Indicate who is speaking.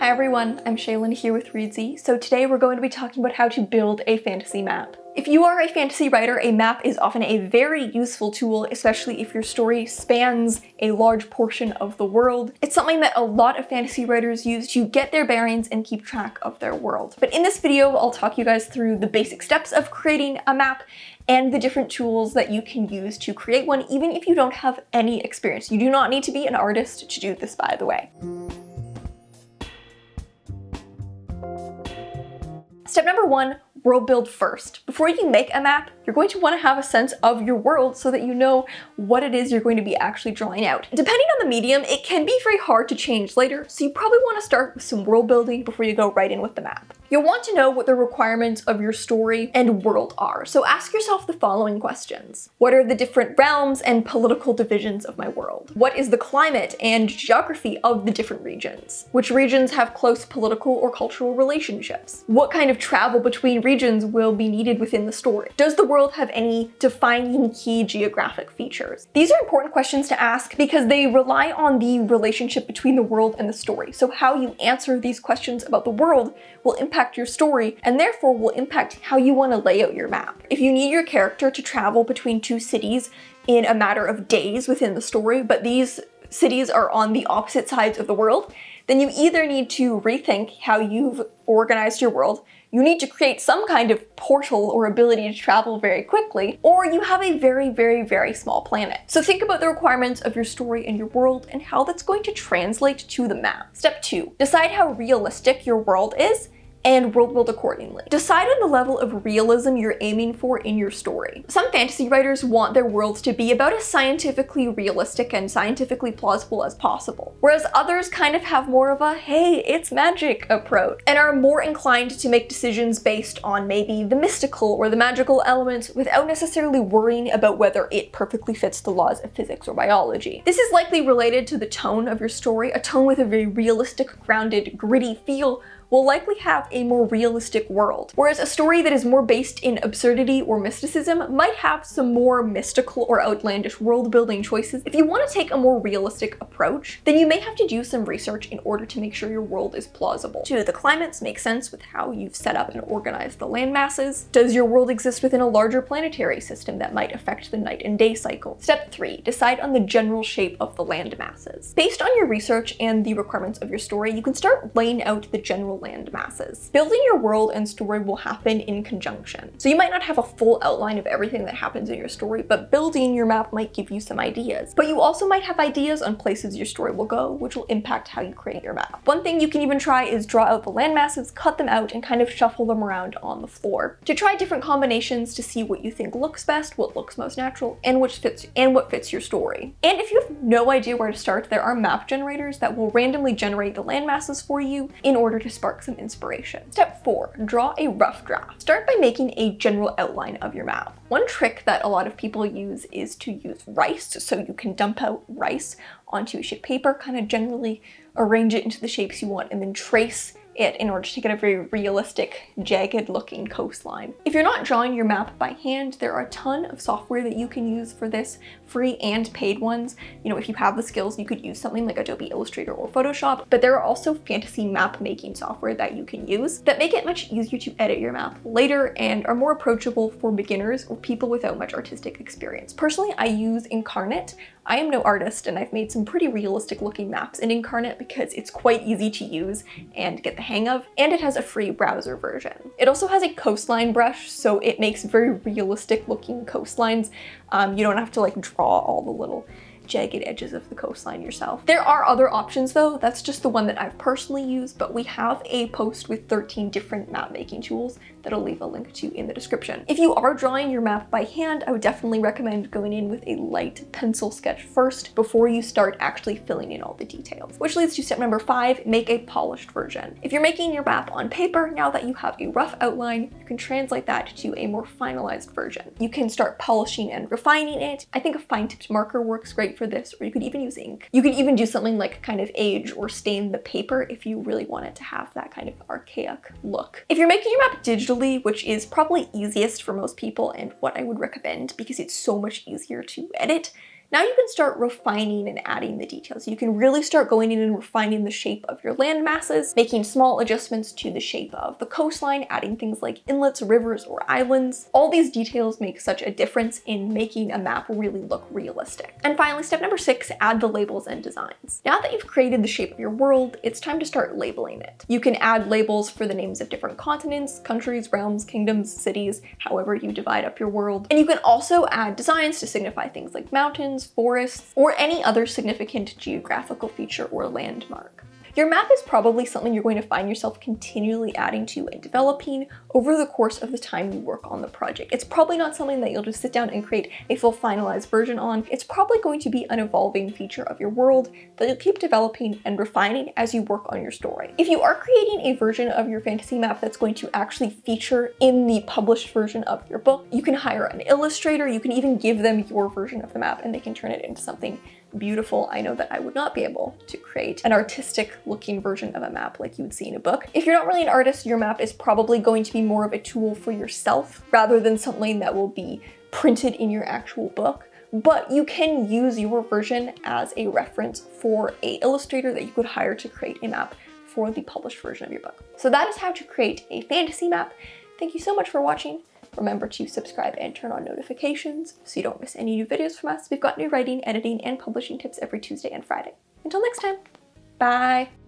Speaker 1: Hi everyone, I'm Shaylin here with Reedsy. So today we're going to be talking about how to build a fantasy map. If you are a fantasy writer, a map is often a very useful tool, especially if your story spans a large portion of the world. It's something that a lot of fantasy writers use to get their bearings and keep track of their world. But in this video, I'll talk you guys through the basic steps of creating a map and the different tools that you can use to create one, even if you don't have any experience. You do not need to be an artist to do this, by the way. Step number one, world build first. Before you make a map, you're going to want to have a sense of your world so that you know what it is you're going to be actually drawing out. Depending on the medium, it can be very hard to change later, so you probably want to start with some world building before you go right in with the map. You'll want to know what the requirements of your story and world are, so ask yourself the following questions. What are the different realms and political divisions of my world? What is the climate and geography of the different regions? Which regions have close political or cultural relationships? What kind of travel between regions will be needed within the story? Does the world have any defining key geographic features? These are important questions to ask because they rely on the relationship between the world and the story. So how you answer these questions about the world will impact your story and therefore will impact how you want to lay out your map. If you need your character to travel between two cities in a matter of days within the story, but these cities are on the opposite sides of the world, then you either need to rethink how you've organized your world, you need to create some kind of portal or ability to travel very quickly, or you have a very small planet. So think about the requirements of your story and your world and how that's going to translate to the map. Step 2, decide how realistic your world is and world build accordingly. Decide on the level of realism you're aiming for in your story. Some fantasy writers want their worlds to be about as scientifically realistic and scientifically plausible as possible, whereas others kind of have more of a, hey, it's magic approach, and are more inclined to make decisions based on maybe the mystical or the magical elements without necessarily worrying about whether it perfectly fits the laws of physics or biology. This is likely related to the tone of your story. A tone with a very realistic, grounded, gritty feel will likely have a more realistic world, whereas a story that is more based in absurdity or mysticism might have some more mystical or outlandish world building choices. If you want to take a more realistic approach, then you may have to do some research in order to make sure your world is plausible. Do the climates make sense with how you've set up and organized the land masses? Does your world exist within a larger planetary system that might affect the night and day cycle? Step 3, decide on the general shape of the land masses. Based on your research and the requirements of your story, you can start laying out the general land masses. Building your world and story will happen in conjunction. So you might not have a full outline of everything that happens in your story, but building your map might give you some ideas. But you also might have ideas on places your story will go, which will impact how you create your map. One thing you can even try is draw out the land masses, cut them out, and kind of shuffle them around on the floor to try different combinations to see what you think looks best, what looks most natural, and what fits your story. And if you have no idea where to start, there are map generators that will randomly generate the land masses for you in order to spark some inspiration. Step 4, draw a rough draft. Start by making a general outline of your map. One trick that a lot of people use is to use rice, so you can dump out rice onto a sheet of paper, kind of generally arrange it into the shapes you want, and then trace it in order to get a very realistic, jagged looking coastline. If you're not drawing your map by hand, there are a ton of software that you can use for this, free and paid ones. You know, if you have the skills, you could use something like Adobe Illustrator or Photoshop, but there are also fantasy map making software that you can use that make it much easier to edit your map later and are more approachable for beginners or people without much artistic experience. Personally, I use Incarnate. I am no artist, and I've made some pretty realistic looking maps in Incarnate because it's quite easy to use and get the hang of, and it has a free browser version. It also has a coastline brush, so it makes very realistic looking coastlines. You don't have to like draw all the little jagged edges of the coastline yourself. There are other options though, that's just the one that I've personally used, but we have a post with 13 different map making tools that I'll leave a link to in the description. If you are drawing your map by hand, I would definitely recommend going in with a light pencil sketch first before you start actually filling in all the details. Which leads to step number 5, make a polished version. If you're making your map on paper, now that you have a rough outline, you can translate that to a more finalized version. You can start polishing and refining it. I think a fine-tipped marker works great for this, or you could even use ink. You could even do something like kind of age or stain the paper if you really want it to have that kind of archaic look. If you're making your map digitally, which is probably easiest for most people and what I would recommend because it's so much easier to edit, Now you can start refining and adding the details. You can really start going in and refining the shape of your land masses, making small adjustments to the shape of the coastline, adding things like inlets, rivers, or islands. All these details make such a difference in making a map really look realistic. And finally, step number 6, add the labels and designs. Now that you've created the shape of your world, it's time to start labeling it. You can add labels for the names of different continents, countries, realms, kingdoms, cities, however you divide up your world. And you can also add designs to signify things like mountains, forests, or any other significant geographical feature or landmark. Your map is probably something you're going to find yourself continually adding to and developing over the course of the time you work on the project. It's probably not something that you'll just sit down and create a full finalized version on. It's probably going to be an evolving feature of your world that you'll keep developing and refining as you work on your story. If you are creating a version of your fantasy map that's going to actually feature in the published version of your book, you can hire an illustrator. You can even give them your version of the map and they can turn it into something beautiful. I know that I would not be able to create an artistic looking version of a map like you would see in a book. If you're not really an artist, your map is probably going to be more of a tool for yourself rather than something that will be printed in your actual book. But you can use your version as a reference for an illustrator that you could hire to create a map for the published version of your book. So that is how to create a fantasy map. Thank you so much for watching. Remember to subscribe and turn on notifications so you don't miss any new videos from us. We've got new writing, editing, and publishing tips every Tuesday and Friday. Until next time, bye!